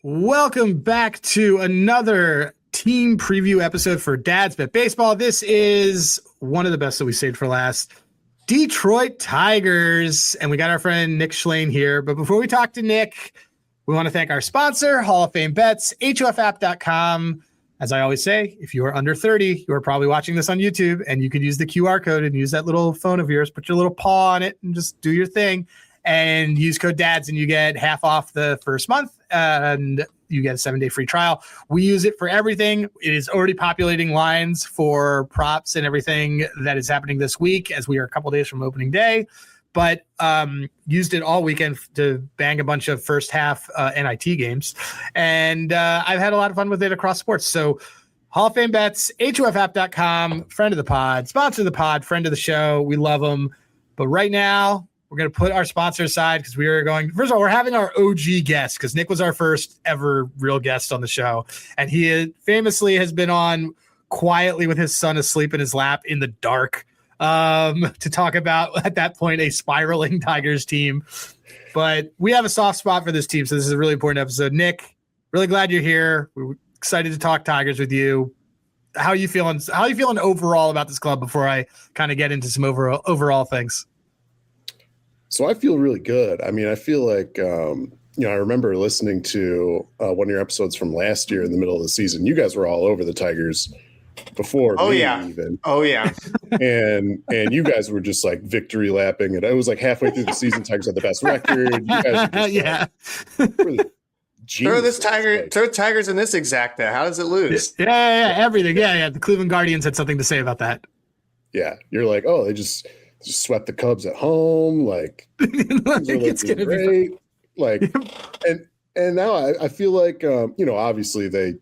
Welcome back to another team preview episode for Dad's Bet Baseball. This is one of the best that we saved for last. Detroit Tigers. And we got our friend Nick Shlain here. But before we talk to Nick, we want to thank our sponsor, Hall of Fame Bets, hofapp.com. As I always say, if you are under 30, you are probably watching this on YouTube, and you could use the QR code and use that little phone of yours, put your little paw on it and just do your thing. And use code DADS and you get half off the first month and you get a 7-day free trial. We use it for everything. It is already populating lines for props and everything that is happening this week as we are a couple days from opening day. But used it all weekend to bang a bunch of first half NIT games. And I've had a lot of fun with it across sports. So Hall of Fame Bets, hofapp.com, friend of the pod, sponsor of the pod, friend of the show. We love them. But right now, we're going to put our sponsor aside because we are going – first of all, we're having our OG guest because Nick was our first ever real guest on the show. And he famously has been on quietly with his son asleep in his lap in the dark to talk about, at that point, a spiraling Tigers team. But we have a soft spot for this team, so this is a really important episode. Nick, really glad you're here. We're excited to talk Tigers with you. How are you feeling? How are you feeling overall about this club before I kind of get into some overall things? So I feel really good. I mean, I feel like, I remember listening to one of your episodes from last year in the middle of the season. You guys were all over the Tigers before even. Oh, yeah. And you guys were just like victory lapping. And it was like halfway through the season, Tigers had the best record. You guys were just really throw Tigers in this exacta. How does it lose? Yeah, everything. Yeah. The Cleveland Guardians had something to say about that. Yeah. You're like, oh, they just swept the Cubs at home, like it's gonna great. Like, and now I feel like obviously they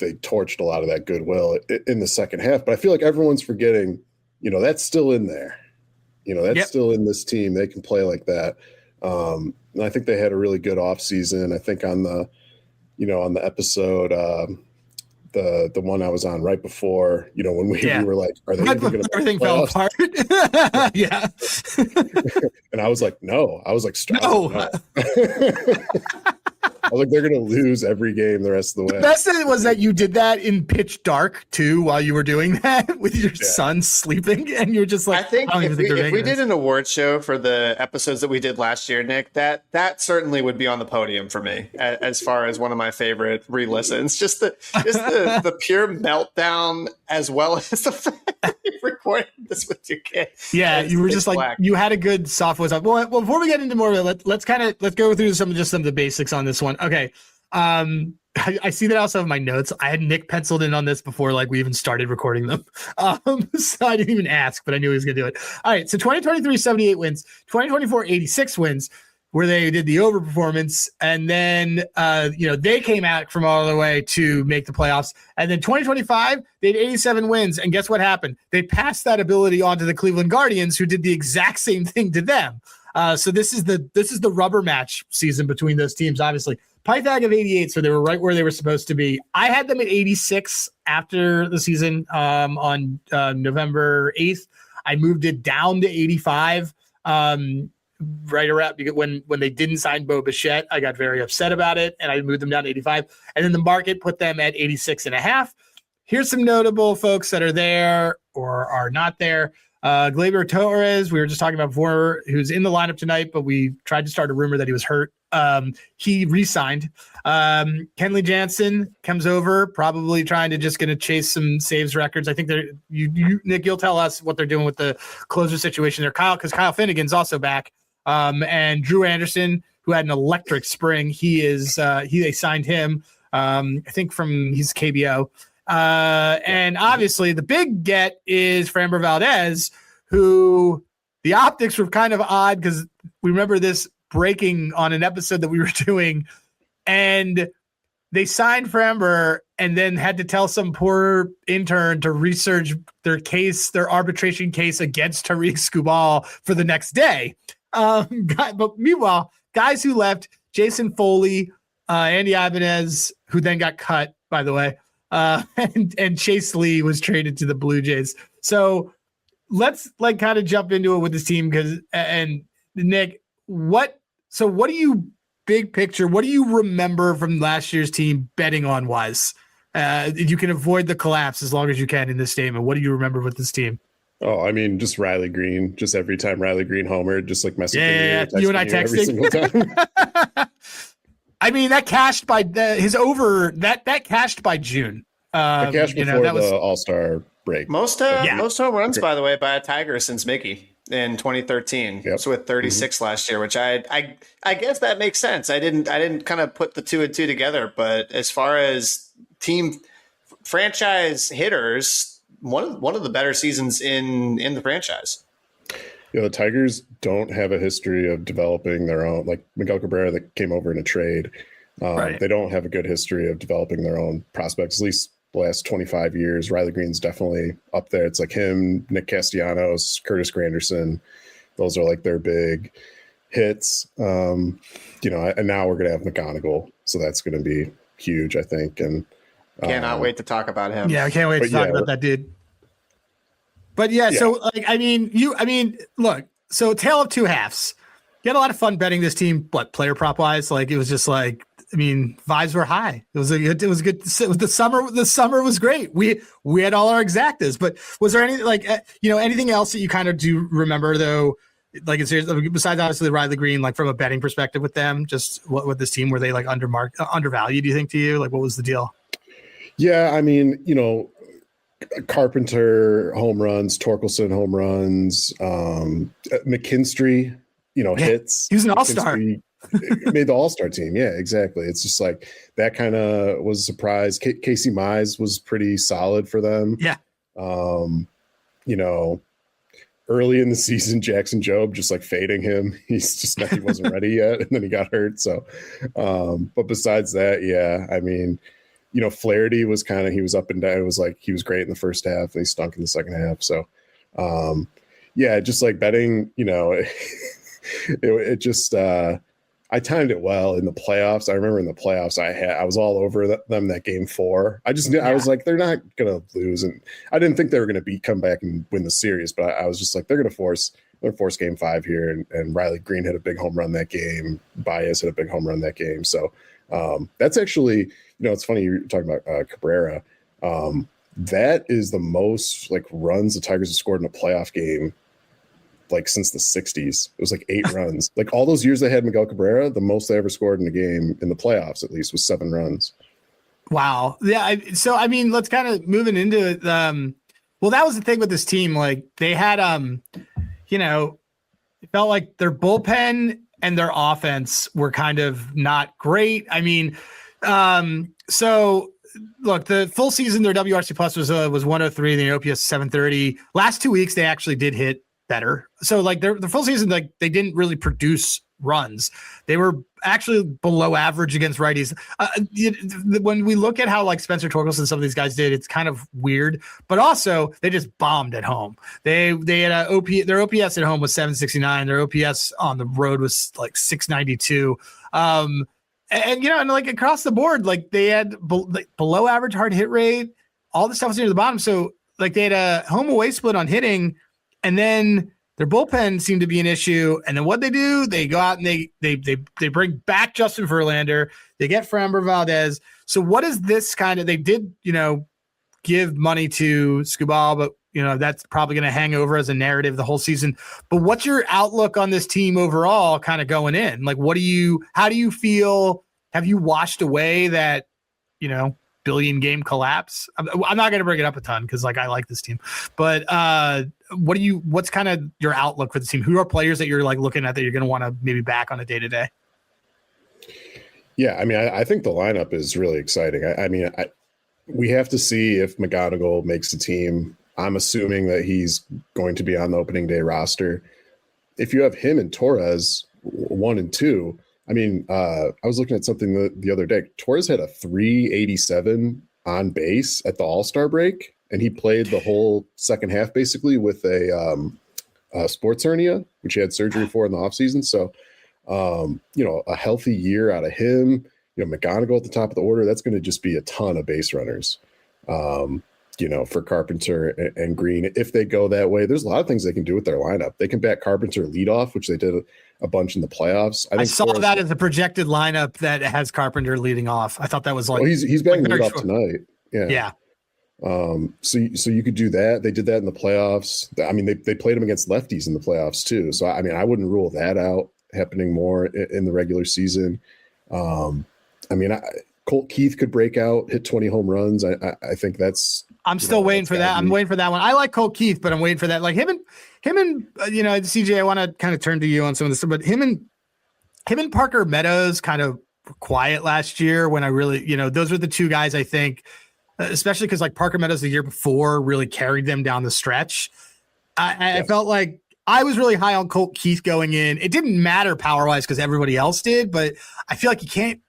torched a lot of that goodwill in the second half, but I feel like everyone's forgetting, that's still in there. That's still in this team. They can play like that. And I think they had a really good offseason. I think on the episode, the one I was on right before, when we were like, are they even going to everything fell apart? Yeah. And I was like, no. I was like, no. I was like, they're going to lose every game the rest of the way. The best thing was that you did that in pitch dark too, while you were doing that with your son sleeping, and you're just like, I think if we did an award show for the episodes that we did last year, Nick, that certainly would be on the podium for me as far as one of my favorite re-listens. Just the pure meltdown, as well as the fact that you recorded this with your kid. Yeah, you were just like, you had a good soft voice. Well, before we get into more, let's go through some of the basics on this one. Okay. I see that I also have my notes. I had Nick penciled in on this before we even started recording them. So I didn't even ask, but I knew he was going to do it. All right. So 2023, 78 wins, 2024, 86 wins, where they did the overperformance. And then, they came out from all the way to make the playoffs. And then 2025, they had 87 wins. And guess what happened? They passed that ability on to the Cleveland Guardians, who did the exact same thing to them. So this is the rubber match season between those teams, obviously. Pythag of 88, so they were right where they were supposed to be. I had them at 86 after the season on November 8th. I moved it down to 85 right around because when they didn't sign Bo Bichette, I got very upset about it, and I moved them down to 85. And then the market put them at 86.5. Here's some notable folks that are there or are not there. Gleyber Torres, we were just talking about before, who's in the lineup tonight, but we tried to start a rumor that he was hurt. He re-signed. Kenley Jansen comes over, probably trying to just going to chase some saves records. I think Nick, you'll tell us what they're doing with the closer situation there. Because Kyle Finnegan's also back. And Drew Anderson, who had an electric spring, they signed him. I think he's KBO. And obviously the big get is Framber Valdez, who the optics were kind of odd because we remember this breaking on an episode that we were doing, and they signed Framber and then had to tell some poor intern to research their arbitration case against Tariq Skubal for the next day. But meanwhile, guys who left, Jason Foley, Andy Ibanez, who then got cut, by the way, and Chase Lee was traded to the Blue Jays. So let's kind of jump into it with this team and Nick, what do you big picture, what do you remember from last year's team betting on wise? You can avoid the collapse as long as you can in this statement. What do you remember with this team? Oh, I mean, just Riley Greene. Just every time Riley Greene homered, just like messaging you and I texting every single time. I mean, that cashed by his over. That cashed by June. It cashed before the All-Star break. Most home runs, by the way, by a Tiger since Mickey in 2013. Yep. So with 36 last year, which I guess that makes sense. I didn't kind of put the two and two together, but as far as team franchise hitters, one of the better seasons in the franchise. The Tigers don't have a history of developing their own, like Miguel Cabrera that came over in a trade. They don't have a good history of developing their own prospects, at least the last 25 years. Riley Greene's definitely up there. It's like him, Nick Castellanos, Curtis Granderson. Those are like their big hits. And now we're going to have McGonigal. So that's going to be huge, I think. And cannot wait to talk about him. Yeah, I can't wait to talk about that dude. But so look, so tale of two halves. You had a lot of fun betting this team, player prop wise. Like it was just like, I mean, vibes were high. It was good. The summer was great. We had all our exactas, but was there anything else that you kind of do remember though? Like besides obviously Riley Greene, like from a betting perspective with them, just what with this team, were they like undervalued? Do you think to you? Like what was the deal? Yeah, I mean, Carpenter home runs, Torkelson home runs, McKinstry, hits. He was an all-star. Made the all-star team. Yeah, exactly. It's just like that kind of was a surprise. Casey Mize was pretty solid for them. Yeah. Early in the season, Jackson Jobe just like fading him. He's just he wasn't ready yet, and then he got hurt. So, but besides that, yeah, I mean, Flaherty was he was up and down. It was like he was great in the first half and he stunk in the second half. So, just like betting, it just, I timed it well in the playoffs. I remember in the playoffs, I was all over them that game 4. I just knew, I was like, they're not going to lose. And I didn't think they were going to come back and win the series, but I was just like, they're going to force game 5 here. And Riley Greene hit a big home run that game. Baez hit a big home run that game. So, that's actually, it's funny you're talking about Cabrera. That is the most like runs the Tigers have scored in a playoff game like since the 60s. It was like 8 runs. Like all those years they had Miguel Cabrera, the most they ever scored in a game in the playoffs at least was 7 runs. Wow. Yeah. So I mean, let's kind of moving into it. Well, that was the thing with this team. Like they had it felt like their bullpen and their offense were kind of not great. I mean, so look, the full season, their WRC plus was 103, the OPS 730. Last 2 weeks, they actually did hit better. So like the full season, like they didn't really produce runs. They were actually below average against righties. When we look at how like Spencer Torkelson and some of these guys did, it's kind of weird, but also they just bombed at home. They had their OPS at home was 769. Their OPS on the road was like 692. And like across the board, like they had below average hard hit rate. All the stuff was near the bottom. So like they had a home away split on hitting, and then their bullpen seemed to be an issue. And then what they do, they go out and they bring back Justin Verlander. They get Framber Valdez. So what is this kind of? They did give money to Skubal, but that's probably going to hang over as a narrative the whole season. But what's your outlook on this team overall kind of going in? Like, how do you feel? Have you washed away that, billion game collapse? I'm not going to bring it up a ton because I like this team, but what's kind of your outlook for the team? Who are players that you're like looking at that you're going to want to maybe back on a day to day? Yeah. I mean, I think the lineup is really exciting. We have to see if McGonigal makes the team. I'm assuming that he's going to be on the opening day roster. If you have him and Torres 1 and 2, I mean, I was looking at something the other day. Torres had a 387 on base at the All-Star break, and he played the whole second half basically with a sports hernia, which he had surgery for in the offseason. So, a healthy year out of him, McGonigal at the top of the order, that's going to just be a ton of base runners. For Carpenter and Greene, if they go that way. There's a lot of things they can do with their lineup. They can bat Carpenter leadoff, which they did a bunch in the playoffs. I saw that as a projected lineup that has Carpenter leading off. I thought that was like, well, he's batting like lead off tonight. Yeah. So you could do that. They did that in the playoffs. I mean, they played him against lefties in the playoffs too. So I mean, I wouldn't rule that out happening more in the regular season. I mean, Colt Keith could break out, hit 20 home runs. I think that's. I'm still waiting for that. I'm waiting for that one. I like Colt Keith, but I'm waiting for that. Like him and CJ. I want to kind of turn to you on some of this stuff, but him and Parker Meadows kind of were quiet last year when I really, those were the two guys I think, especially because like Parker Meadows the year before really carried them down the stretch. I felt like I was really high on Colt Keith going in. It didn't matter power wise because everybody else did, but I feel like you can't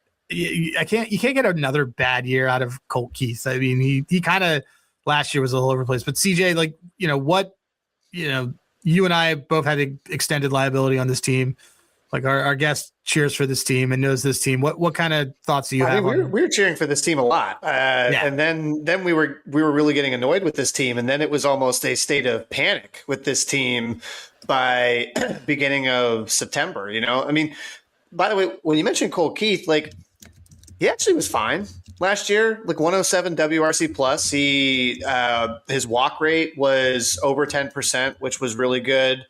get another bad year out of Colt Keith. I mean, he kind of last year was a little over the place, but CJ, like, you and I both had extended liability on this team. Like our guest cheers for this team and knows this team. What kind of thoughts do you have? We were cheering for this team a lot, and then we were really getting annoyed with this team, and then it was almost a state of panic with this team by beginning of September. I mean, by the way, when you mentioned Cole Keith, like he actually was fine last year, like 107 WRC plus. His walk rate was over 10%, which was really good.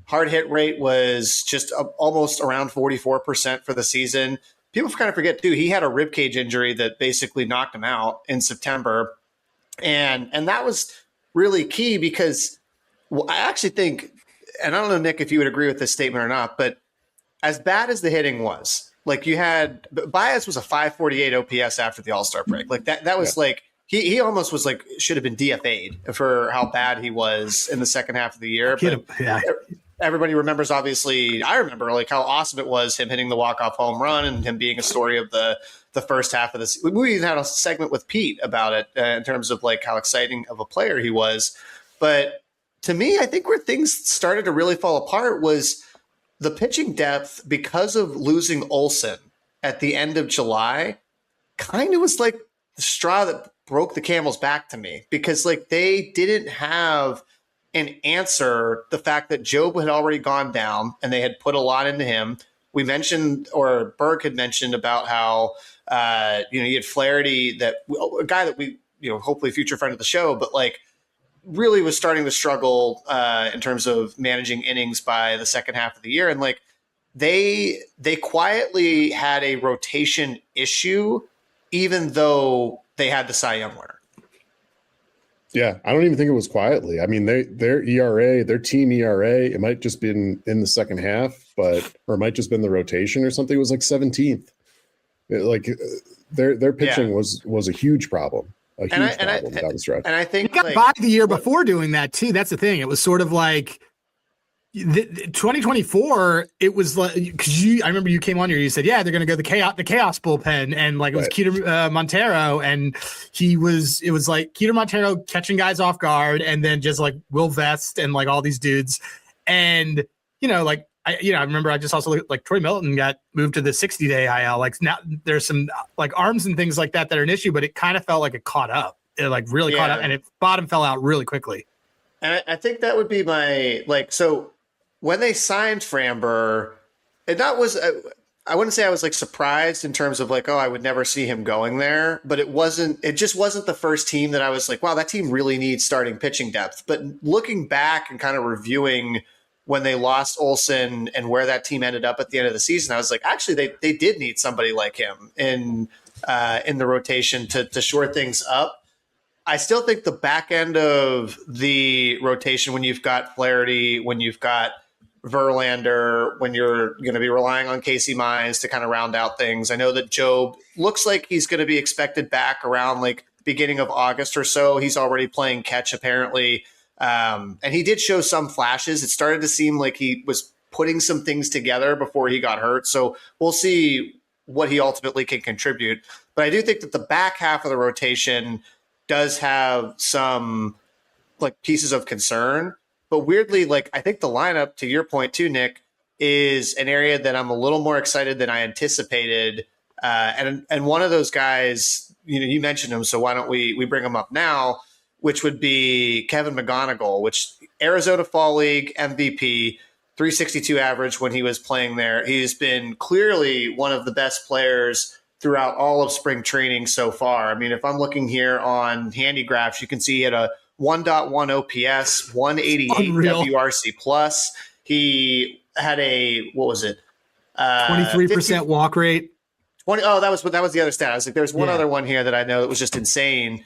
Hard hit rate was just almost around 44% for the season. People kind of forget too, he had a ribcage injury that basically knocked him out in September. And that was really key because I actually think, and I don't know, Nick, if you would agree with this statement or not, but as bad as the hitting was, like you had Baez was a 548 OPS after the All-Star break. Like that was like, he almost was like, should have been DFA'd for how bad he was in the second half of the year. But everybody remembers, obviously, I remember like how awesome it was, him hitting the walk-off home run and him being a story of the first half of this. We even had a segment with Pete about it in terms of like how exciting of a player he was. But to me, I think where things started to really fall apart was the pitching depth because of losing Olsen at the end of July kind of was like the straw that broke the camel's back to me because like they didn't have an answer. The fact that Job had already gone down and they had put a lot into him. We mentioned, or Berg had mentioned about how, you had Flaherty, a guy that we, hopefully future friend of the show, but like really was starting to struggle in terms of managing innings by the second half of the year. And like they quietly had a rotation issue, even though they had the Cy Young winner. Yeah, I don't even think it was quietly. I mean, their ERA, their team ERA, it might just been in the second half, or it might just been the rotation or something. It was like 17th. Their pitching was a huge problem. Down the stretch. And I think he got by the year before doing that too. That's the thing. It was sort of like 2024. It was like because I remember you came on here. You said, "Yeah, they're going to go the chaos bullpen," and like it was Keter Montero, and it was like Keter Montero catching guys off guard, and then just like Will Vest and like all these dudes, and I remember I just also looked like Troy Milton got moved to the 60-day IL. Like now there's some like arms and things like that are an issue, but it kind of felt like it caught up. It like really caught up, and it bottom fell out really quickly. And I think that would be my so when they signed Framber, and that was I wouldn't say I was like surprised in terms of like, oh, I would never see him going there, but it just wasn't the first team that I was like, wow, that team really needs starting pitching depth. But looking back and kind of reviewing when they lost Olsen and where that team ended up at the end of the season, I was like, actually, they did need somebody like him in the rotation to shore things up. I still think the back end of the rotation, when you've got Flaherty, when you've got Verlander, when you're going to be relying on Casey Mize to kind of round out things. I know that Job looks like he's going to be expected back around like beginning of August or so. He's already playing catch apparently. And he did show some flashes. It started to seem like he was putting some things together before he got hurt. So we'll see what he ultimately can contribute. But I do think that the back half of the rotation does have some like pieces of concern. But weirdly, like I think the lineup, to your point too, Nick, is an area that I'm a little more excited than I anticipated. And one of those guys, you mentioned him, so why don't we bring him up now? Which would be Kevin McGonigal, which Arizona Fall League MVP, .362 average when he was playing there. He's been clearly one of the best players throughout all of spring training so far. I mean, if I'm looking here on handy graphs, you can see he had a 1.1 OPS, 188 Unreal. WRC plus. He had a, what was it? 23% walk rate. 20. Oh, that was the other stat. I was like, there's one other one here that I know that was just insane.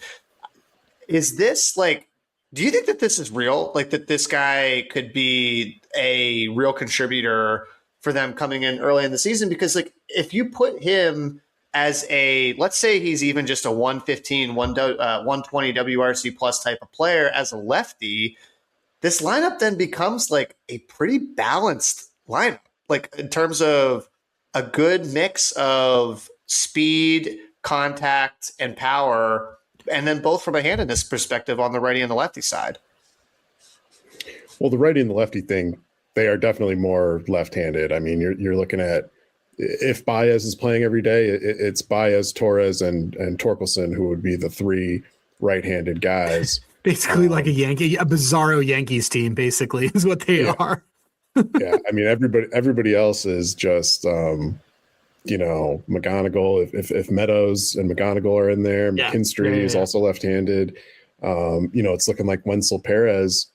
Is this like, do you think that this is real? Like that this guy could be a real contributor for them coming in early in the season? Because like, if you put him as a, let's say he's even just a 115, 120 WRC plus type of player as a lefty, this lineup then becomes like a pretty balanced lineup, like in terms of a good mix of speed, contact, and power, and then both from a handedness perspective on the righty and the lefty side. Well, the righty and the lefty thing, they are definitely more left-handed. I mean, you're looking at, if Baez is playing every day, it's Baez, Torres, and Torkelson who would be the three right-handed guys. Basically like a bizarro Yankees team, basically, is what they are. Yeah, I mean, everybody else is just, McGonigal. If Meadows and McGonigal are in there, McKinstry is also left-handed. It's looking like Wenzel Perez.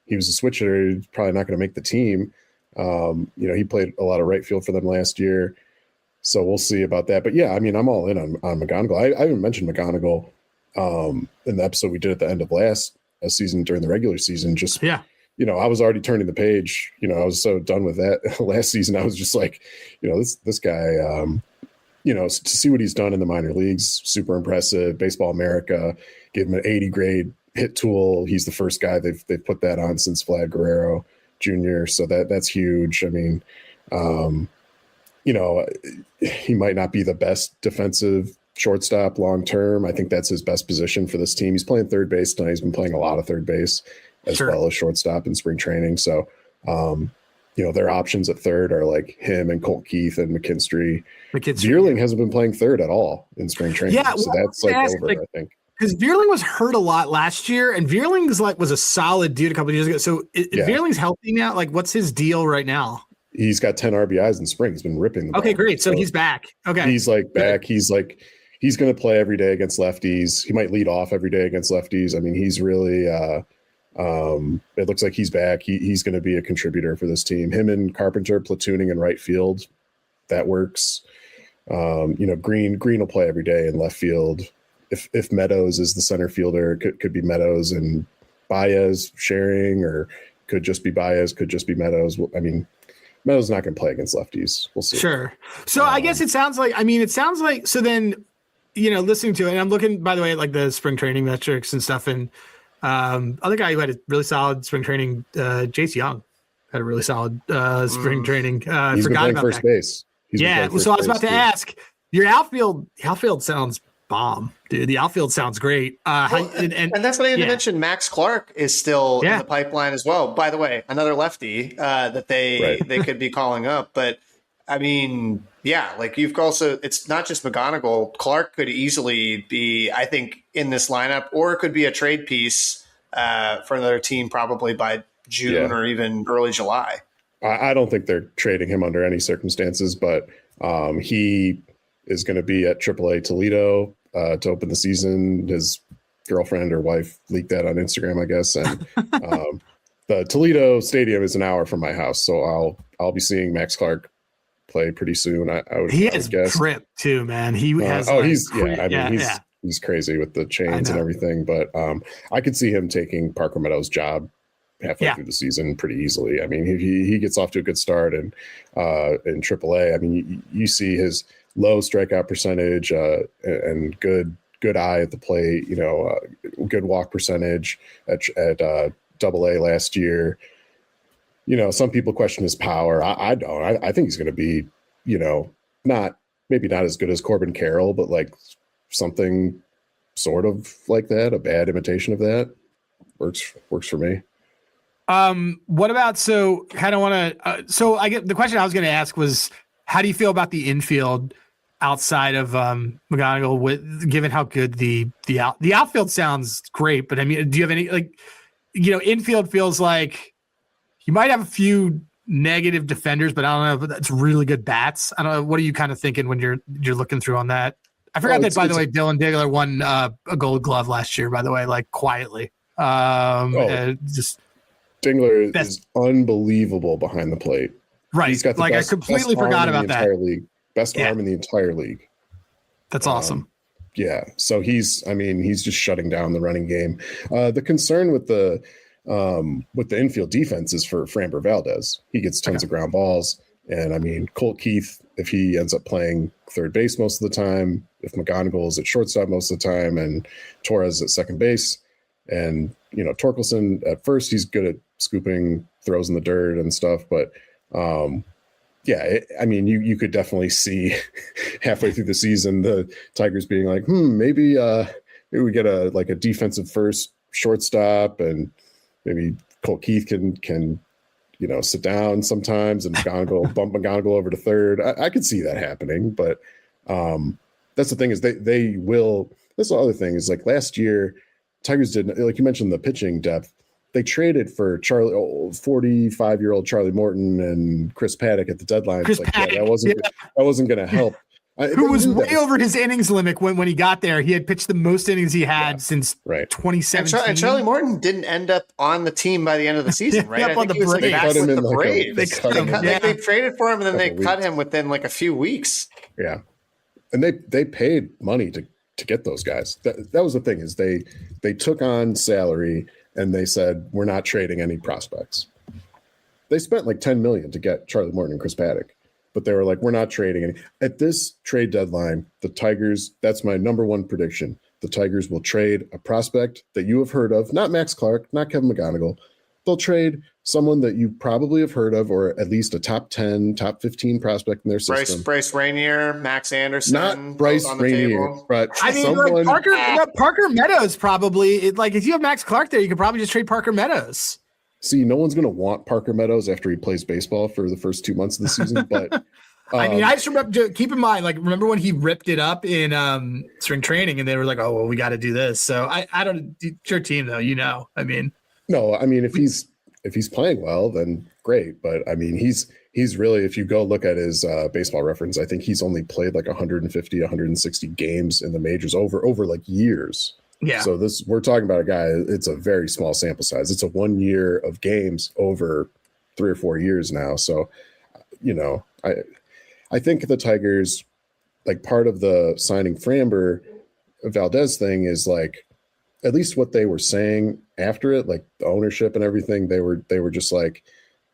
He was a switcher. He's probably not going to make the team. He played a lot of right field for them last year. So we'll see about that. But yeah, I mean, I'm all in on McGonigal. I even mentioned McGonigal in the episode we did at the end of last season during the regular season. I was already turning the page. I was so done with that last season. I was just like, this guy, to see what he's done in the minor leagues, super impressive. Baseball America gave him an 80 grade hit tool. He's the first guy they've put that on since Vlad Guerrero Jr. So that's huge. I mean, he might not be the best defensive shortstop long term. I think that's his best position for this team. He's playing third base tonight. He's been playing a lot of third base as well as shortstop in spring training. So, their options at third are like him and Colt Keith and McKinstry. Vierling hasn't been playing third at all in spring training. Yeah, so that's over, I think. Because Vierling was hurt a lot last year, and Vierling was a solid dude a couple of years ago. So Vierling's healthy now. Like, what's his deal right now? He's got 10 RBIs in spring. He's been ripping the ball. Okay, great. So he's back. Okay. He's back. He's going to play every day against lefties. He might lead off every day against lefties. I mean, he's really it looks like he's back. He's going to be a contributor for this team. Him and Carpenter platooning in right field. That works. Greene will play every day in left field. If Meadows is the center fielder, could be Meadows and Baez sharing, or could just be Baez, could just be Meadows. I mean, Meadows not going to play against lefties. We'll see. Sure. So I guess it sounds like, so then, listening to it, and I'm looking, by the way, at like the spring training metrics and stuff. And other guy who had a really solid spring training, Jace Young had a really solid spring training. He's been playing first base. So I was about to ask, your outfield sounds bomb, dude. The outfield sounds great. And that's what I even mentioned. Max Clark is still in the pipeline as well. By the way, another lefty that they could be calling up. But I mean, you've also, it's not just McGonigal. Clark could easily be, I think, in this lineup, or it could be a trade piece for another team probably by June or even early July. I don't think they're trading him under any circumstances, but he is going to be at AAA Toledo to open the season. His girlfriend or wife leaked that on Instagram, I guess. And the Toledo Stadium is an hour from my house, so I'll be seeing Max Clark play pretty soon. I would guess. Trip too, man. He has. He's crazy with the chains and everything. But I could see him taking Parker Meadows' job halfway through the season pretty easily. I mean, he gets off to a good start in AAA. I mean, you see his low strikeout percentage and good eye at the plate. Good walk percentage at AA last year. Some people question his power. I don't. I think he's going to be, maybe not as good as Corbin Carroll, but like something sort of like that. A bad imitation of that works for me. What about, so I get the question I was going to ask was, how do you feel about the infield outside of McGonigal, given how good the outfield sounds great, but I mean, do you have any, infield feels like you might have a few negative defenders, but I don't know, but that's really good bats. I don't know. What are you kind of thinking when you're looking through on that? I forgot that, by the way, Dylan Diggler won a Gold Glove last year, by the way, like quietly. Just Dingler is unbelievable behind the plate. Right. He's got the I completely forgot about that. Best arm in the entire league. That's awesome. Yeah. So he's just shutting down the running game. The concern with the infield defense is for Framber Valdez. He gets tons of ground balls. And I mean, Colt Keith, if he ends up playing third base most of the time, if McGonigal is at shortstop most of the time, and Torres at second base, and Torkelson at first, he's good at scooping throws in the dirt and stuff. But you could definitely see halfway through the season the Tigers being like, maybe we get a defensive first shortstop, and maybe Colt Keith can sit down sometimes and bump McGonigal over to third. I could see that happening, but that's the thing is they will. That's the other thing is, like, last year, Tigers did, like you mentioned, the pitching depth. They traded for 45-year-old Charlie Morton and Chris Paddock at the deadline. That wasn't going to help. Who was way over his innings limit when he got there. He had pitched the most innings he had since 2017. And Charlie Morton didn't end up on the team by the end of the season, right? I think he was back with the Braves. They traded for him, and then they cut him within like a few weeks. Yeah, and they paid money to get those guys. That was the thing is they took on salary and they said, we're not trading any prospects. They spent like $10 million to get Charlie Morton and Chris Paddock. But they were like, we're not trading any. At this trade deadline, the Tigers, that's my number one prediction. The Tigers will trade a prospect that you have heard of, not Max Clark, not Kevin McGonigal. They'll trade someone that you probably have heard of, or at least a top 10, top 15 prospect in their system. Bryce Rainier, Max Anderson. Not Bryce Rainier, but Parker Meadows probably. If you have Max Clark there, you could probably just trade Parker Meadows. See, no one's going to want Parker Meadows after he plays baseball for the first 2 months of the season. But I just remember, keep in mind, remember when he ripped it up in spring training, and they were like, "Oh, well, we got to do this." So I don't. It's your team, though. No, if he's playing well, then great. But he's really, if you go look at his baseball reference, I think he's only played like 150, 160 games in the majors over like years. Yeah. So we're talking about a guy, it's a very small sample size. It's a 1 year of games over 3 or 4 years now. So, I think the Tigers, like, part of the signing Framber Valdez thing is like, at least what they were saying after it, like the ownership and everything, they were just like,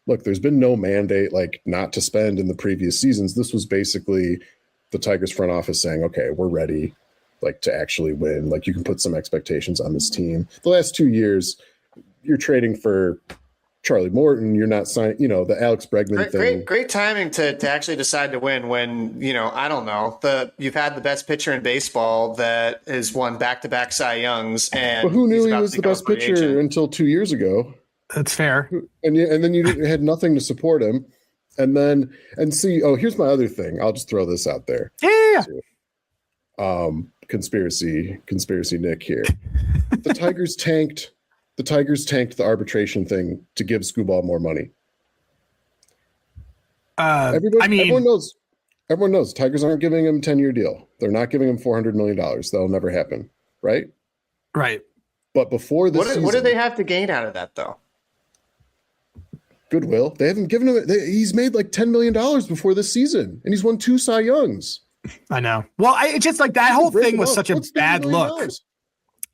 look, there's been no mandate, like, not to spend in the previous seasons. This was basically the Tigers front office saying, okay, we're ready, like, to actually win. Like, you can put some expectations on this team. The last 2 years, you're trading for Charlie Morton. You're not signing, the Alex Bregman thing. Great timing to actually decide to win when, I don't know, you've had the best pitcher in baseball that has won back-to-back Cy Youngs. And but who knew he was the best pitcher until 2 years ago? That's fair. And then you had nothing to support him. Here's my other thing. I'll just throw this out there. Yeah. Conspiracy Nick here. The Tigers tanked the arbitration thing to give Skubal more money. Everyone knows Tigers aren't giving him a 10-year deal. They're not giving him $400 million. That'll never happen. Right. But before this season, what do they have to gain out of that, though? Goodwill. They haven't given him. He's made like $10 million before this season, and he's won 2 Cy Youngs. I know. Well, it's just like that whole thing was such a bad look.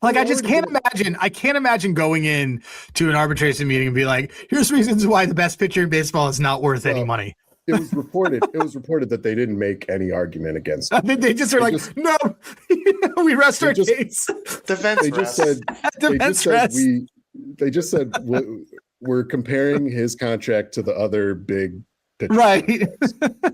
Like, I just can't imagine. I can't imagine going in to an arbitration meeting and be like, "Here's reasons why the best pitcher in baseball is not worth any money." It was reported. that they didn't make any argument against it. They just are no, we rest our case. Defense rest. They just said we're comparing his contract to the other big pitcher. Right.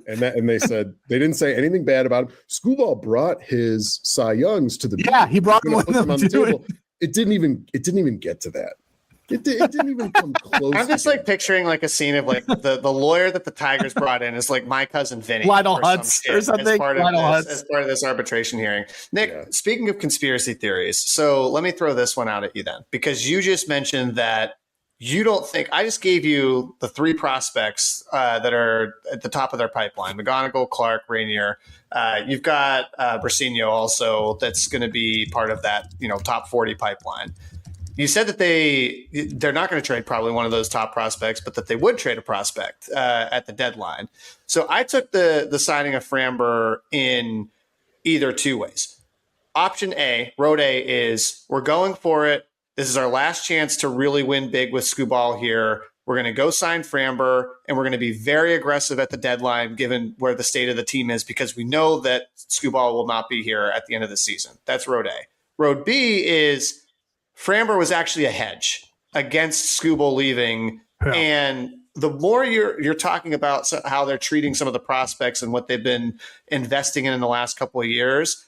and they said they didn't say anything bad about him. Skubal brought his Cy Youngs to the he brought them on the table. It didn't even get to that. It didn't even come close. I'm just like picturing like a scene of like the lawyer that the Tigers brought in is like my cousin Vinny Lionel Hutz or something. As part of this arbitration hearing. Nick, speaking of conspiracy theories, so let me throw this one out at you then, because you just mentioned that you don't think, I just gave you the 3 prospects that are at the top of their pipeline: McGonigal, Clark, Rainier. You've got Brasinho also that's going to be part of that, top 40 pipeline. You said that they're not going to trade probably one of those top prospects, but that they would trade a prospect at the deadline. So I took the signing of Framber in either 2 ways. Option A, road A, is we're going for it. This is our last chance to really win big with Skubal here. We're going to go sign Framber, and we're going to be very aggressive at the deadline given where the state of the team is, because we know that Skubal will not be here at the end of the season. That's road A. Road B is Framber was actually a hedge against Skubal leaving. Yeah. And the more you're talking about how they're treating some of the prospects and what they've been investing in the last couple of years,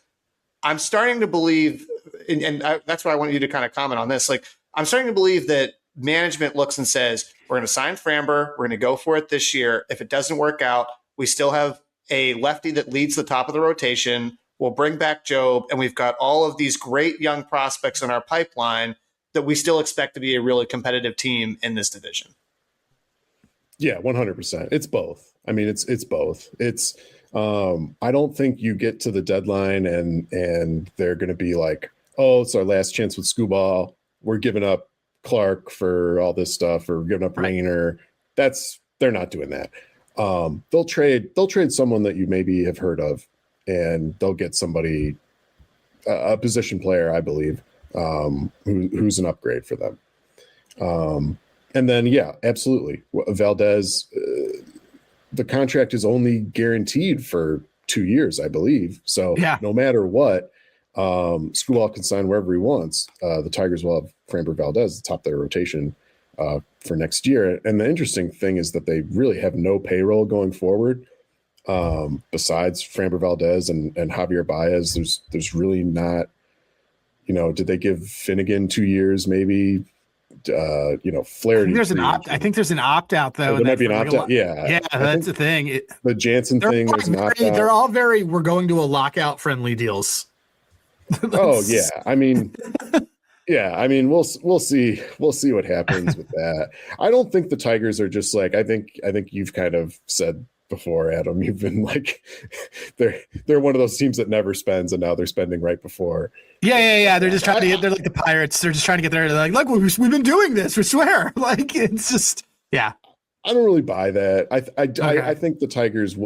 I'm starting to believe, and that's why I want you to kind of comment on this. Like, I'm starting to believe that management looks and says, we're going to sign Framber. We're going to go for it this year. If it doesn't work out, we still have a lefty that leads the top of the rotation. We'll bring back Job, and we've got all of these great young prospects in our pipeline that we still expect to be a really competitive team in this division. Yeah, 100%. It's both. I mean, it's both. It's I don't think you get to the deadline and they're going to be like, oh, it's our last chance with Skubal. We're giving up Clark for all this stuff, or giving up Rainer. They're not doing that. They'll trade someone that you maybe have heard of, and they'll get somebody, a position player, I believe, who's an upgrade for them. And then, yeah, absolutely. Valdez, the contract is only guaranteed for 2 years, I believe. So no matter what, Skubal can sign wherever he wants. The Tigers will have Framber Valdez at the top of their rotation for next year. And the interesting thing is that they really have no payroll going forward. Besides Framber Valdez and Javier Baez, there's really not, did they give Finnegan 2 years maybe? Flaherty. I think there's an opt out though. There might be an opt out. Yeah, that's the thing. The Jansen thing was an opt out. They're all we're going to a lockout friendly deals. Oh yeah, I mean, we'll see what happens with that. I don't think the Tigers are just like, I think you've kind of said before, Adam, you've been like, they're one of those teams that never spends, and now they're spending right before. Yeah. They're just trying to get. They're like the Pirates. They're just trying to get there. They're like, look, we've been doing this. We swear. Like, it's just, yeah. I don't really buy that. I think the Tigers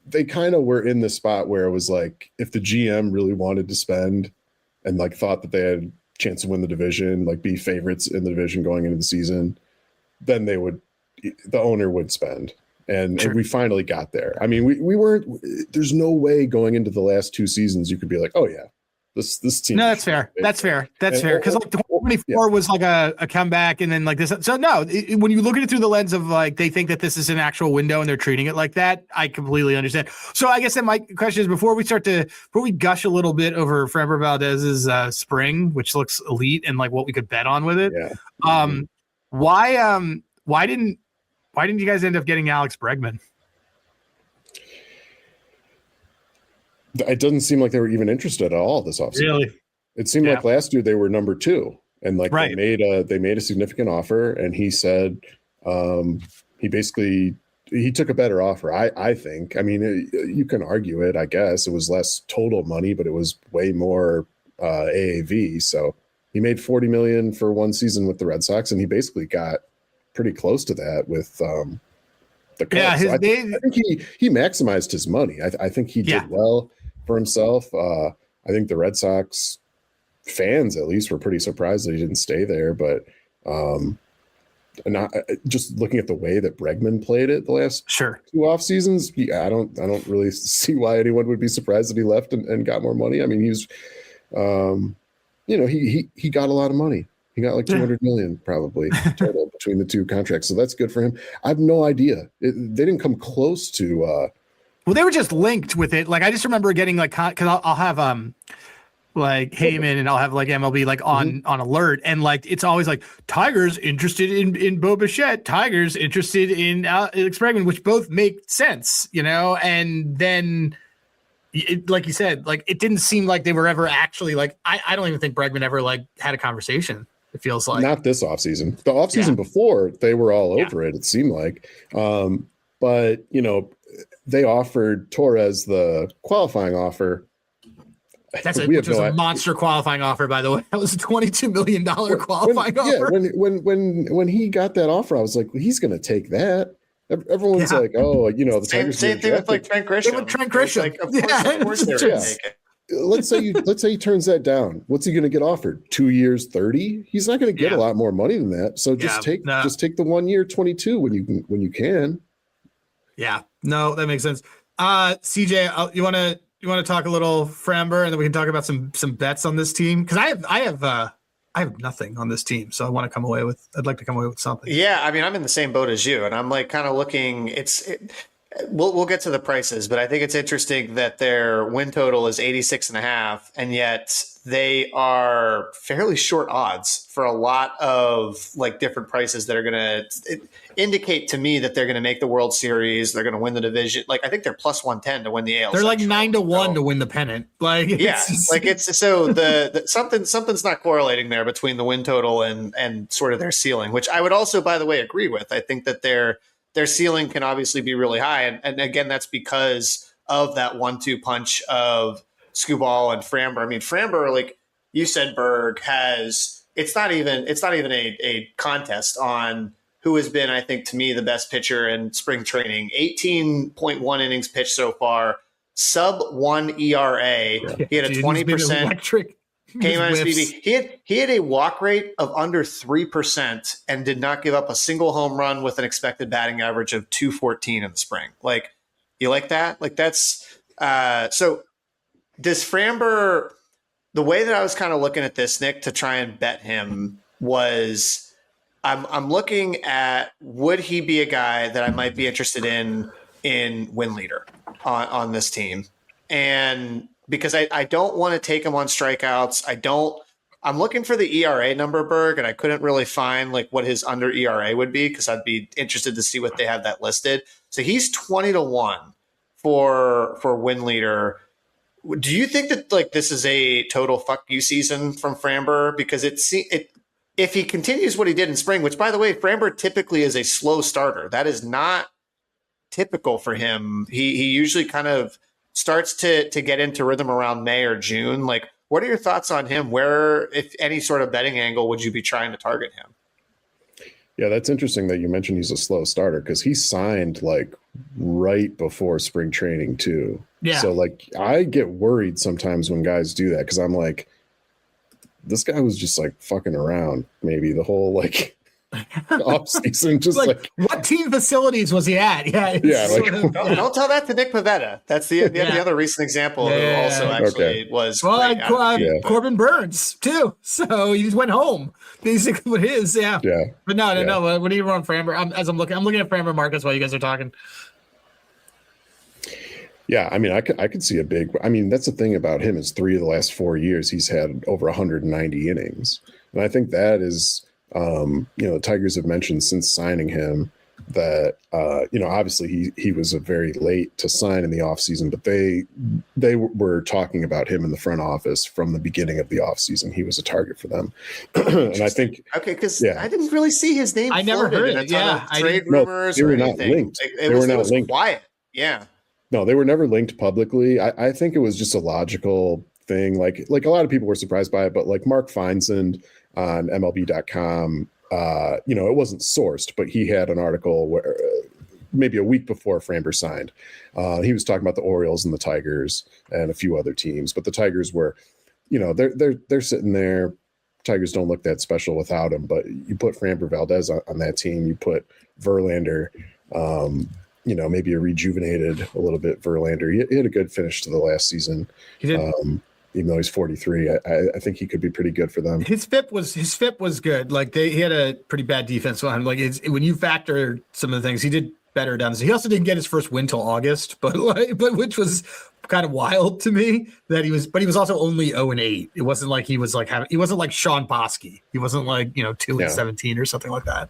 they kind of were in the spot where it was like, if the GM really wanted to spend and like thought that they had a chance to win the division, like be favorites in the division going into the season, then the owner would spend. And we finally got there. I mean, we weren't, there's no way going into the last 2 seasons you could be like, oh yeah, this team. No, that's fair. That's fair. Because like 2024 was like a comeback, and then like this. So no, when you look at it through the lens of like, they think that this is an actual window and they're treating it like that, I completely understand. So I guess that my question is, before we gush a little bit over Framber Valdez's spring, which looks elite, and like what we could bet on with it. Yeah. Why didn't you guys end up getting Alex Bregman? It doesn't seem like they were even interested at all this offseason. Really? It seemed like last year they were number 2, and like they made a significant offer, and he said he took a better offer. I think. I mean, you can argue it. I guess it was less total money, but it was way more AAV. So he made $40 million for 1 season with the Red Sox, and he basically got pretty close to that with the Cubs. Yeah, so I think he maximized his money. I think he did well for himself. I think the Red Sox fans, at least, were pretty surprised that he didn't stay there. But just looking at the way that Bregman played it the last 2 off seasons, I don't really see why anyone would be surprised that he left and got more money. I mean, he was, he got a lot of money. He got like $200 million probably total between the 2 contracts. So that's good for him. I have no idea. They didn't come close to. Well, they were just linked with it. Like, I just remember getting like, because I'll have like Heyman and I'll have like MLB like on alert, and like it's always like Tigers interested in Bo Bichette, Tigers interested in Alex Bregman, which both make sense, and then. Like you said, like it didn't seem like they were ever actually like, I don't even think Bregman ever like had a conversation. It feels like not this offseason. The offseason before, they were all over it seemed like. But, they offered Torres the qualifying offer. Which was a monster qualifying offer, by the way. That was a $22 million qualifying offer. Yeah, when he got that offer, I was like, well, he's going to take that. Everyone's like, oh, the Tigers. Same thing with like Trent Grisham. With Trent Grisham, like, of course they're going to take it. Let's say he turns that down. What's he going to get offered? 2 years, 30? He's not going to get a lot more money than that. So just take the 1 year, 22 when you can. Yeah, no, that makes sense. CJ, you want to talk a little Framber, and then we can talk about some bets on this team, because I have nothing on this team, so I'd like to come away with something. Yeah, I mean, I'm in the same boat as you, and I'm like kind of looking. We'll get to the prices, but I think it's interesting that their win total is 86.5, and yet they are fairly short odds for a lot of like different prices that are going to indicate to me that they're going to make the World Series. They're going to win the division. Like, I think they're plus 110 to win the AL. They're like 9-1 to win the pennant. Like, it's so the something's not correlating there between the win total and sort of their ceiling, which I would also, by the way, agree with. I think that their ceiling can obviously be really high. And again, that's because of that 1-2 punch of Skubal and Framber. I mean, Framber, like you said, Berg, it's not even a contest on who has been, I think, to me, the best pitcher in spring training. 18.1 innings pitched so far, sub 1 ERA. Yeah. He had a 20% electric. Came on SPB. He had a walk rate of under 3% and did not give up a single home run with an expected batting average of 214 in the spring. Like, you like that? Like, that's so. Does Framber? The way that I was kind of looking at this, Nick, to try and bet him was, I'm looking at, would he be a guy that I might be interested in win leader on this team, and because I don't want to take him on strikeouts. I'm looking for the ERA number, Berg, and I couldn't really find like what his under ERA would be, because I'd be interested to see what they have that listed. So he's 20-1 for win leader. Do you think that like this is a total fuck you season from Framber? Because if he continues what he did in spring, which by the way, Framber typically is a slow starter. That is not typical for him. He usually kind of starts to get into rhythm around May or June. Like, what are your thoughts on him? Where, if any sort of betting angle, would you be trying to target him? Yeah, that's interesting that you mentioned he's a slow starter, because he signed like right before spring training too. Yeah. So like, I get worried sometimes when guys do that, because I'm like, this guy was just like fucking around maybe the whole like off season, just like what team facilities was he at? Don't tell that to Nick Pivetta. That's the other recent example who also actually was. Well, Corbin Burns too. So he just went home basically with his. Yeah. But no. What do you run Framber? I'm looking at Framber Marcus while you guys are talking. Yeah, I mean, I could see a big. I mean, that's the thing about him is 3 of the last 4 years he's had over 190 innings, and I think that is. The Tigers have mentioned since signing him that, obviously he was a very late to sign in the offseason, but they were talking about him in the front office from the beginning of the offseason. He was a target for them. And I think, because I didn't really see his name. I never heard it. Trade rumors they were or not anything. linked. It was linked. Quiet. Yeah. No, they were never linked publicly. I think it was just a logical thing. Like a lot of people were surprised by it, but like Mark Feinsand on MLB.com, it wasn't sourced, but he had an article where maybe a week before Framber signed, he was talking about the Orioles and the Tigers and a few other teams, but the Tigers were, they're sitting there. Tigers don't look that special without him, but you put Framber Valdez on that team, you put Verlander, maybe a rejuvenated a little bit Verlander. He had a good finish to the last season. He did. Even though he's 43, I think he could be pretty good for them. His FIP was good. Like he had a pretty bad defense on him. Like when you factor some of the things, he did better down. So he also didn't get his first win till August, but which was kind of wild to me that he was also only 0-8. It wasn't like he wasn't like Sean Bosky. He wasn't like 2-17 or something like that.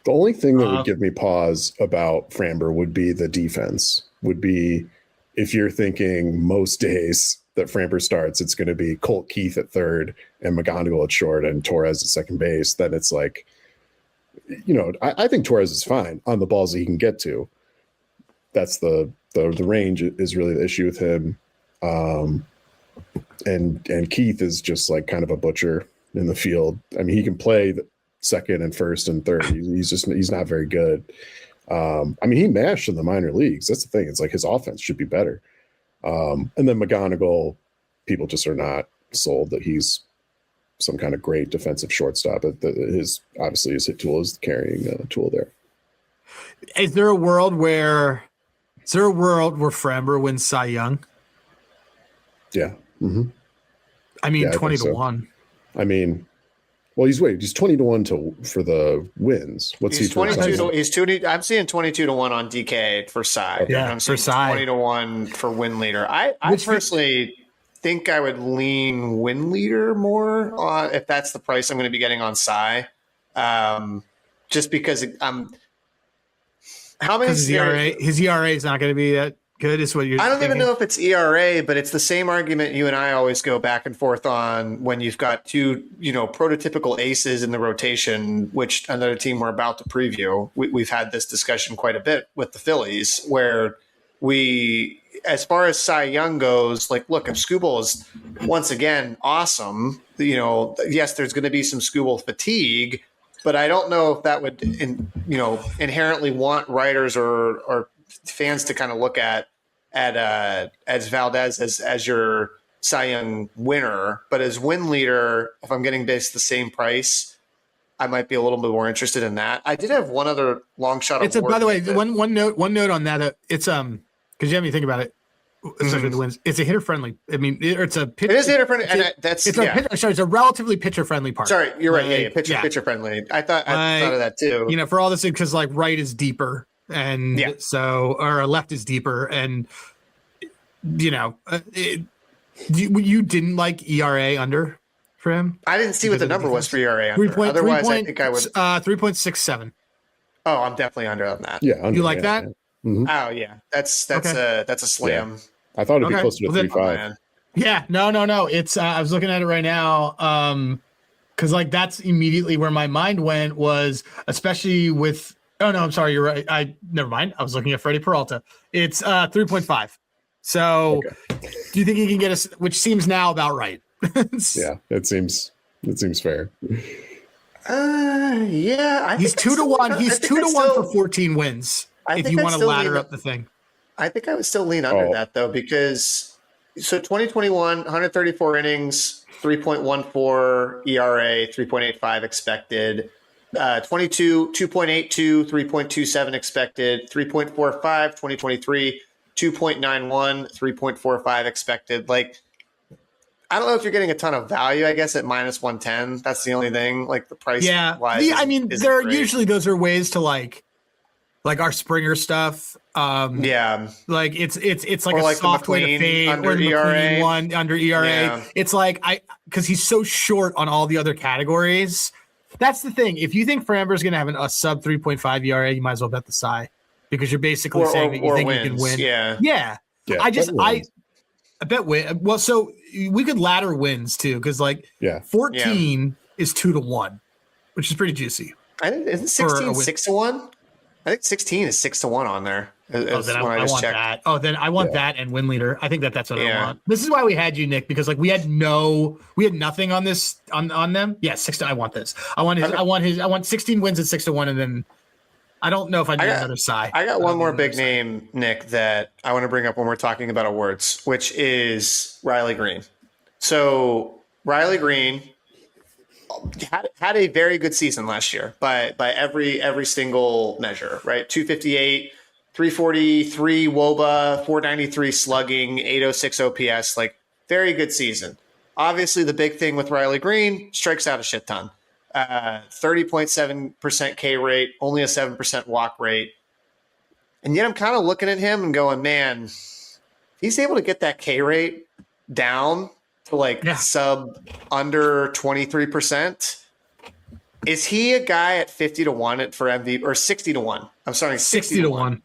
The only thing that would give me pause about Framber would be the defense. Would be if you're thinking most days that Framber starts, it's going to be Colt Keith at third and McGonigal at short and Torres at second base, then it's like, I think Torres is fine on the balls that he can get to. That's the range is really the issue with him. And Keith is just like kind of a butcher in the field. I mean, he can play the second and first and third. He's not very good. He mashed in the minor leagues. That's the thing. It's like his offense should be better. And then McGonigal, people just are not sold that he's some kind of great defensive shortstop. His hit tool is the carrying tool there. Is there a world where Framber wins Cy Young? Yeah. Mm-hmm. 20 to 1. He's 20-1 for the wins. What's he's 22 I'm seeing 22 to 1 on DK for Cy. Yeah, I'm seeing for Cy. 20 to 1 for win leader. I personally think I would lean win leader more on if that's the price I'm going to be getting on Cy. Just because how many his ERA is not going to be that good is what you're I don't thinking? even know if it's ERA, but it's the same argument you and I always go back and forth on when you've got two, prototypical aces in the rotation, which another team we're about to preview. We've had this discussion quite a bit with the Phillies, where as far as Cy Young goes, like, look, if Skubal is once again awesome, yes, there's going to be some Skubal fatigue, but I don't know if that would, inherently want writers or fans to kind of look at as Valdez as your Cy Young winner, but as win leader, if I'm getting based the same price, I might be a little bit more interested in that. I did have one other long shot. By the way, one note on that. It's because you have me think about it. Especially with the wins, it's a hitter friendly. It's a pitch. It is hitter friendly, and it's a relatively pitcher friendly park. Sorry, you're right. Pitcher friendly. I thought of that too. For all this, because like right is deeper. And or left is deeper, and you didn't like ERA under for him. I didn't see what the number was for ERA under. Otherwise, I think I would 3.67. Oh, I'm definitely under on that. Yeah, you like that? Yeah. Mm-hmm. Oh yeah, that's a slam. Yeah. I thought it'd be closer to 3.5. Yeah, no. It's I was looking at it right now. Because like that's immediately where my mind went was, especially with. Oh, no, I'm sorry. You're right. Never mind. I was looking at Freddie Peralta. It's 3.5. So do you think he can get us, which seems now about right? Yeah, it seems fair. Yeah. He's 2 to 1. He's 2 to 1 for 14 wins. If you want to ladder up the thing. I think I would still lean under that though, because 2021, 134 innings, 3.14 ERA, 3.85 expected. 22, 2.82, 3.27 expected, 3.45, 2023, 2.91, 3.45 expected. Like, I don't know if you're getting a ton of value, I guess, at minus 110. That's the only thing, like the price wise. Yeah, usually those are ways to like our Springer stuff. Like it's like a soft way to fade under or the ERA one under ERA. Yeah. It's like because he's so short on all the other categories. That's the thing. If you think Framber's going to have a sub 3.5 ERA, you might as well bet the Cy because you're basically saying that you think wins. you can win. Yeah. I bet win. Well, so we could ladder wins too because 14 is 2 to 1, which is pretty juicy. I think isn't 16 6 to 1? I think 16 is 6 to 1 on there. Then I want that. Oh, then I want that and win leader. I think that's what I want. This is why we had you, Nick, because we had nothing on this on them. Yeah, 6 to. I want this. I want 16 wins at 6 to 1, and then I don't know if I need another Cy. I got one more big name, Nick, that I want to bring up when we're talking about awards, which is Riley Greene. So Riley Greene had a very good season last year by every single measure, right? 258, 343 WOBA, 493 slugging, 806 OPS, like very good season. Obviously, the big thing with Riley Greene, strikes out a shit ton. 30.7% K rate, only a 7% walk rate. And yet I'm kind of looking at him and going, man, he's able to get that K rate down to sub under 23%. Is he a guy at 50 to 1 for MVP or 60 to 1? I'm sorry, 60 to 1.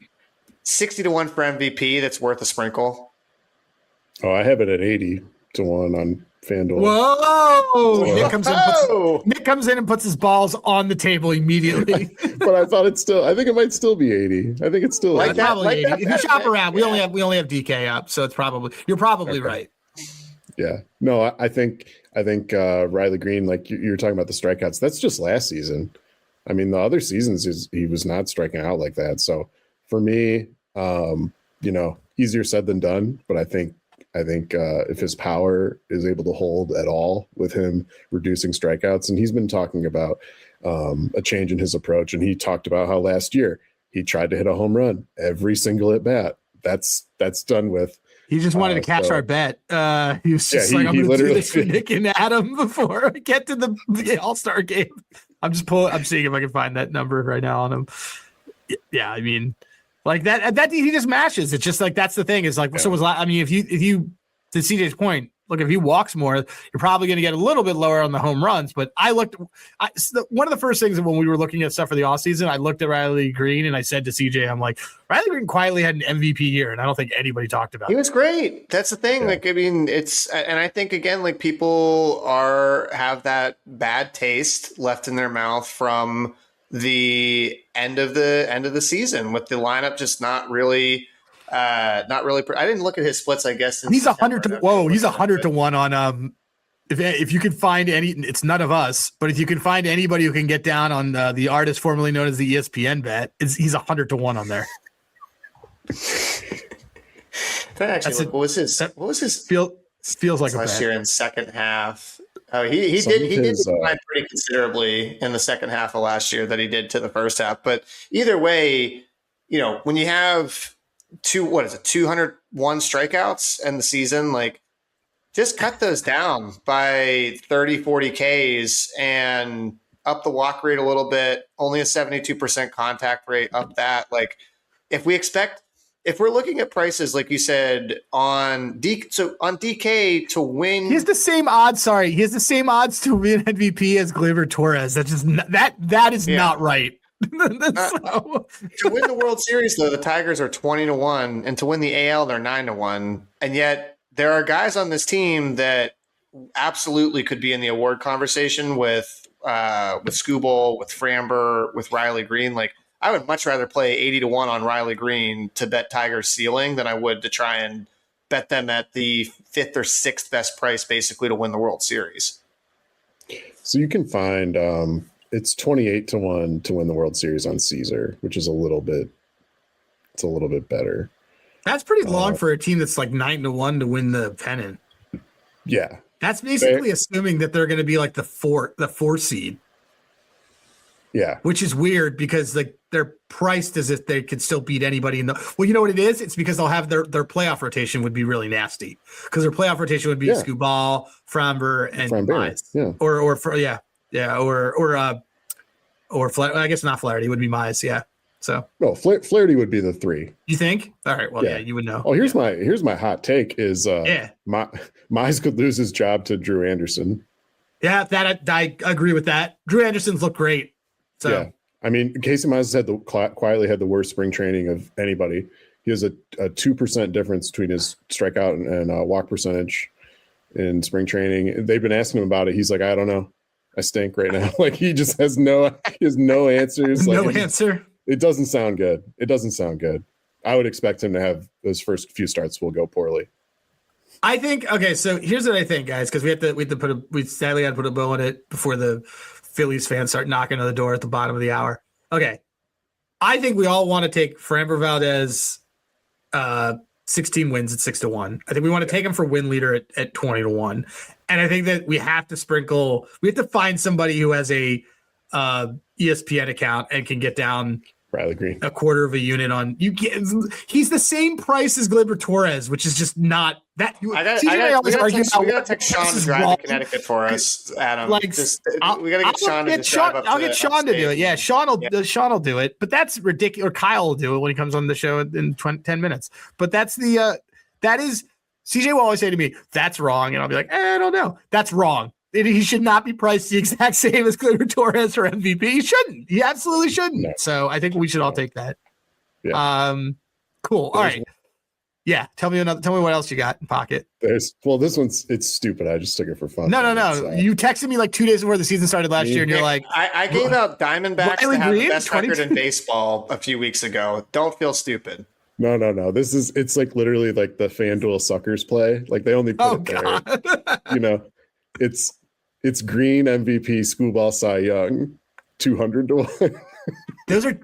60-1 for MVP that's worth a sprinkle? Oh, I have it at 80-1 on FanDuel. Whoa! Nick comes in and puts his balls on the table immediately. But I thought I think it might still be 80. I think it's still like that. Probably like 80. If you shop around, we only have DK up, so you're probably right. Yeah. No, I think Riley Greene, like you're talking about the strikeouts, that's just last season. I mean, the other seasons he was not striking out like that. So for me, easier said than done. But I think if his power is able to hold at all with him reducing strikeouts, and he's been talking about a change in his approach, and he talked about how last year he tried to hit a home run every single at bat. That's done with. He just wanted to cash our bet. He was just I'm going to do this for Nick and Adam before I get to the All-Star game. I'm seeing if I can find that number right now on him. Yeah, I mean, like that he just mashes. It's just like that's the thing. Is like if you to CJ's point, look, if he walks more, you're probably going to get a little bit lower on the home runs. But one of the first things when we were looking at stuff for the offseason, I looked at Riley Greene and I said to CJ, I'm like, Riley Greene quietly had an MVP year, and I don't think anybody talked about it. He was great. That's the thing. Yeah. Like, I mean, and I think again, like people have that bad taste left in their mouth from the end of the season with the lineup just not really. I didn't look at his splits. I guess he's 100 He's 100-1 on if you can find any. It's none of us, but if you can find anybody who can get down on the artist formerly known as the ESPN bet, he's 100-1 on there. What was his feels like last year in second half? Oh, he did decline pretty considerably in the second half of last year that he did to the first half. But either way, when you have 201 strikeouts in the season, like just cut those down by 30, 40 Ks and up the walk rate a little bit, only a 72% contact rate, up that. Like if we're looking at prices, like you said, on DK to win. He has the same odds. Sorry. He has the same odds to win MVP as Gleyber Torres. That's just that is not right. To win the World Series, though, the Tigers are 20-1, and to win the AL, they're 9-1. And yet there are guys on this team that absolutely could be in the award conversation with Skubal, with Framber, with Riley Greene. Like I would much rather play 80-1 on Riley Greene to bet Tigers ceiling than I would to try and bet them at the 5th or 6th best price, basically, to win the World Series. So you can find it's 28-1 to win the World Series on Caesar, which is a little bit better. That's pretty long for a team that's like 9-1 to win the pennant. Yeah. That's basically assuming that they're going to be like the four seed. Yeah. Which is weird because like they're priced as if they could still beat anybody well, you know what it is? It's because they'll have their playoff rotation would be really nasty. Because their playoff rotation would be Skubal, Framber, and Mize. Yeah. Or I guess not Flaherty, would be Mize, yeah. So no, Flaherty would be the 3. You think? All right, well, yeah, you would know. Oh, here's my hot take is Mize could lose his job to Drew Anderson. Yeah, that I agree with that. Drew Anderson's looked great. So yeah, I mean, Casey Mize quietly had the worst spring training of anybody. He has a 2% difference between his strikeout and walk percentage in spring training. They've been asking him about it. He's like, I don't know. I stink right now. Like he just has no answers. No answer. It doesn't sound good. I would expect him to have those first few starts will go poorly. I think, okay, so here's what I think, guys, because we sadly had to put a bow on it before the Phillies fans start knocking on the door at the bottom of the hour. Okay. I think we all want to take Framber Valdez 16 wins at 6-1. I think we want to take him for win leader at 20-1. And I think that we have to find somebody who has a ESPN account and can get down Riley Greene a quarter of a unit on you. He's the same price as Gleyber Torres, which is just not that. We got to take Sean to drive to Connecticut for us, Adam. Like, we got to get Sean to drive up. I'll get Sean to do it. Yeah, Sean will do it. But that's ridiculous. Or Kyle will do it when he comes on the show in 10 minutes. But that is CJ will always say to me, "That's wrong," and I'll be like, "I don't know. That's wrong." He should not be priced the exact same as Gleyber Torres for MVP. He shouldn't. He absolutely shouldn't. No. So I think we should all take that. Yeah. Cool. All right. Yeah. Tell me what else you got in pocket. This one's it's stupid. I just took it for fun. No. You texted me like 2 days before the season started last year, and you're like, I gave out Diamondbacks to have Greene, the best record in baseball a few weeks ago. Don't feel stupid. No. It's like literally like the FanDuel suckers play. Like they only put it there. You know, it's Greene MVP, Skubal, Cy Young, 200 to 1. Those are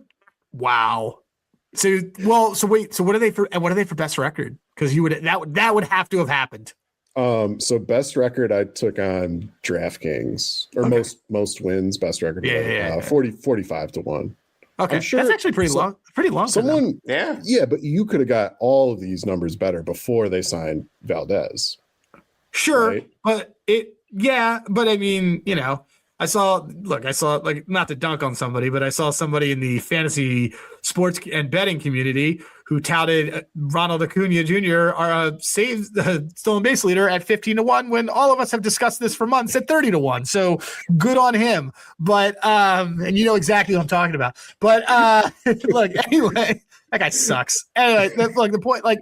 wow. So wait. So what are they for best record? Because that would have to have happened. So best record I took on DraftKings or most wins best record. 45 to 1. Okay, sure that's actually pretty long. Pretty long. Someone, yeah, but you could have got all of these numbers better before they signed Valdez. Sure, right? But I mean, you know, I saw like, not to dunk on somebody, but I saw somebody in the fantasy sports and betting community who touted Ronald Acuna Jr., our stolen base leader, at 15 to 1, when all of us have discussed this for months at 30 to 1. So good on him. But and you know exactly what I'm talking about. But look, anyway, that guy sucks. Anyway, that's like the point. Like,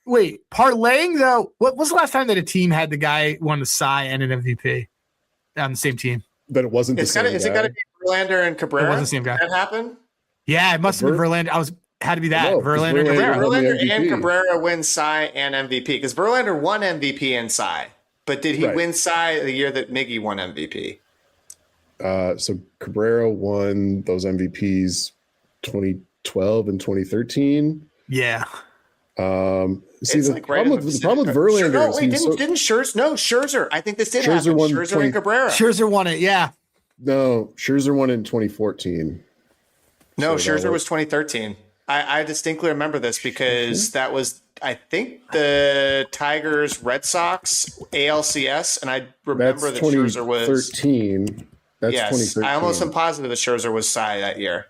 wait, parlaying though. What was the last time that a team had the guy won the Cy and an MVP on the same team? That it wasn't the same guy. Is it got to be Verlander and Cabrera? It wasn't the same guy. That happened? Yeah, it must have been Verlander. Had to be that. Verlander and Cabrera. Verlander and Cabrera win Cy and MVP, because Verlander won MVP and Cy. But did he win Cy the year that Miggy won MVP? So Cabrera won those MVPs 2012 and 2013. Yeah. The problem with Verlander didn't Scherzer? No, Scherzer. I think this did happen. Scherzer and Cabrera. Scherzer won it. Yeah. No, Scherzer won it in 2014. No, Scherzer was 2013. I distinctly remember this because that was, I think, the Tigers Red Sox ALCS, and I remember that Scherzer was 13. That's 2013. I almost am positive that Scherzer was Cy that year.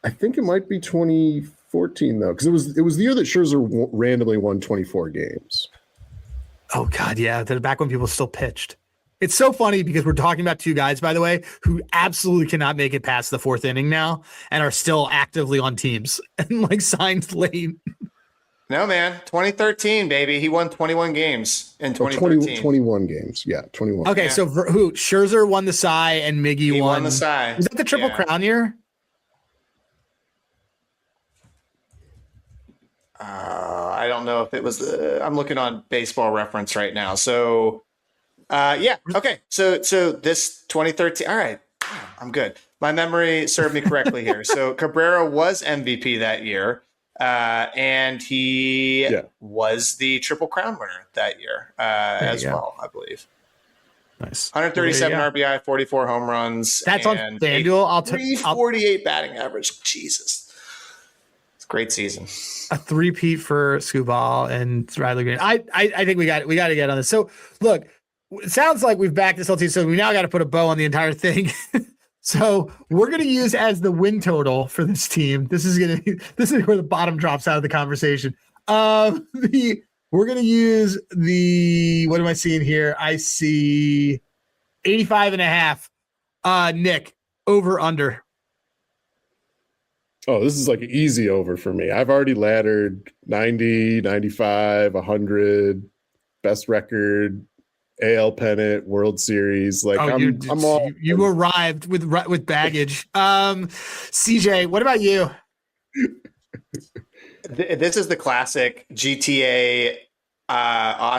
I think it might be 2014 though, because it was the year that Scherzer randomly won 24 games. Oh God, yeah, back when people still pitched. It's so funny because we're talking about two guys, by the way, who absolutely cannot make it past the fourth inning now and are still actively on teams and like signed late. No, man. 2013, baby. He won 21 games in 2013. 21 games. Yeah, 21. Okay, so who? Scherzer won the Cy and Miggy won. He won the Cy. Was that the Triple Crown year? I don't know if it was. I'm looking on Baseball Reference right now. So, okay. So this 2013. All right, I'm good. My memory served me correctly here. So Cabrera was MVP that year, and he was the Triple Crown winner that year as well, I believe. Nice. 137 RBI, 44 home runs. That's on FanDuel. 348 batting average. Jesus. Great season. A three-peat for Skubal and Riley Greene. I think we got to get on this. So look, it sounds like we've backed this whole team, so we now got to put a bow on the entire thing. So we're going to use as the win total for this team. This is where the bottom drops out of the conversation. We're going to use what am I seeing here? I see 85.5. Nick, over under. Oh, this is like an easy over for me. I've already laddered 90, 95, 100, best record, AL pennant, World Series. Like I'm all. You arrived with baggage. CJ, what about you? This is the classic GTA.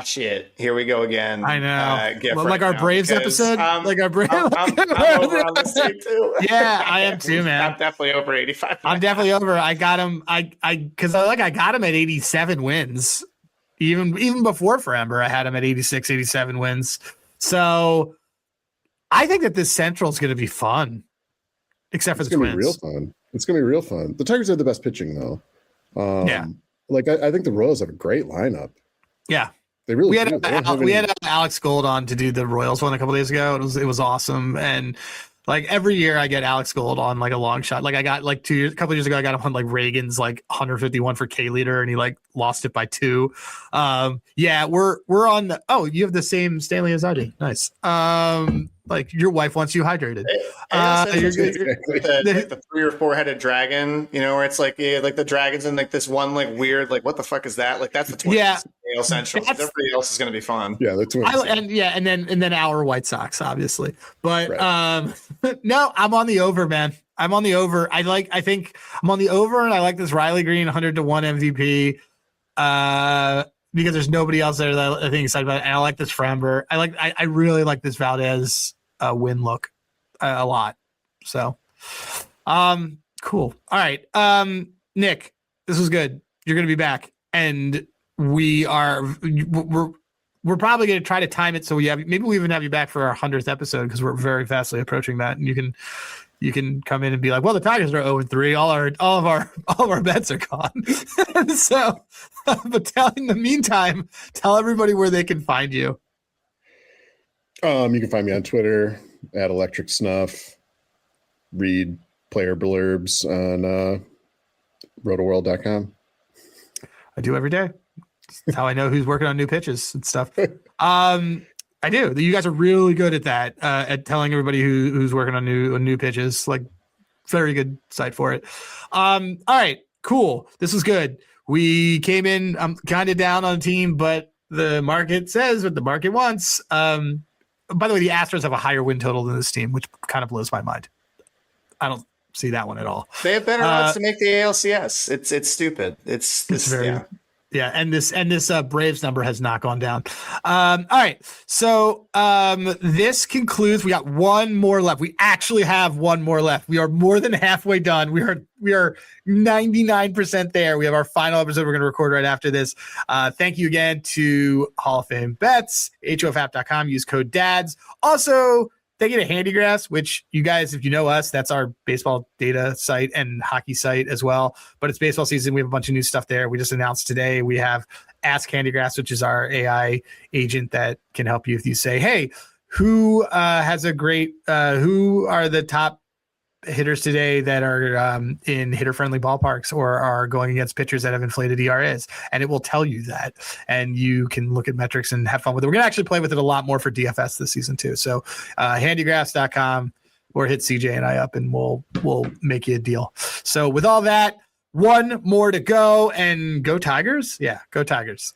Shit! Here we go again. I know. Like our Braves episode. Like our Braves. I'm over on this team too. Yeah, I am too, man. I'm definitely over 85. I'm definitely over. I got him. I got him at 87 wins. Even before Framber, I had him at 86, 87 wins. So I think that this Central is going to be fun, except for the Twins. Real fun. It's going to be real fun. The Tigers have the best pitching though. Like I think the Royals have a great lineup. Yeah, they really. We had Alex Gold on to do the Royals one a couple days ago. It was awesome, and like every year I get Alex Gold on like a long shot. Like I got like a couple years ago I got him on like Reagan's like 151 for K leader, and he like lost it by 2. We're on the. Oh, you have the same Stanley as I do. Nice. Like your wife wants you hydrated. The 3 or 4 headed dragon, where it's like the dragons and like this one like weird like what the fuck is that? Like that's the Twins. AL Central. Everybody else is going to be fun. Yeah, the Twins. And then our White Sox, obviously. But right. No, I'm on the over, man. I'm on the over. I think I'm on the over, and I like this Riley Greene 100-1 MVP. Because there's nobody else there that I think excited about it. And I like this Framber. I really like this Valdez win look a lot. So, cool. All right. Nick, this was good. You're going to be back, and we're probably going to try to time it. So maybe we'll even have you back for our 100th episode, because we're very fastly approaching that. And you can come in and be like, well, the Tigers are 0-3. All of our bets are gone. So, but in the meantime, tell everybody where they can find you. You can find me on Twitter at Electric Snuff. Read player blurbs on rotoworld.com. I do every day. That's how I know who's working on new pitches and stuff. I do. You guys are really good at that, at telling everybody who's working on new pitches. Like, very good site for it. All right, cool. This was good. We came in kind of down on the team, but the market says what the market wants. By the way, the Astros have a higher win total than this team, which kind of blows my mind. I don't see that one at all. They have better odds to make the ALCS. It's stupid. It's very. Yeah. Yeah, and this Braves number has not gone down. All right, so this concludes. We got one more left. We actually have one more left. We are more than halfway done. We are 99% there. We have our final episode we're going to record right after this. Thank you again to Hall of Fame Bets, HOFapp.com. Use code DADS. Also, thank you to Handygraphs, which you guys, if you know us, that's our baseball data site and hockey site as well. But it's baseball season. We have a bunch of new stuff there. We just announced today we have Ask Handygraphs, which is our AI agent that can help you if you say, hey, who has a great who are the top hitters today that are in hitter-friendly ballparks or are going against pitchers that have inflated ERAs, and it will tell you that, and you can look at metrics and have fun with it. We're going to actually play with it a lot more for DFS this season too. So handygraphs.com or hit CJ and I up, and we'll make you a deal. So with all that, one more to go, and go Tigers. Yeah, go Tigers.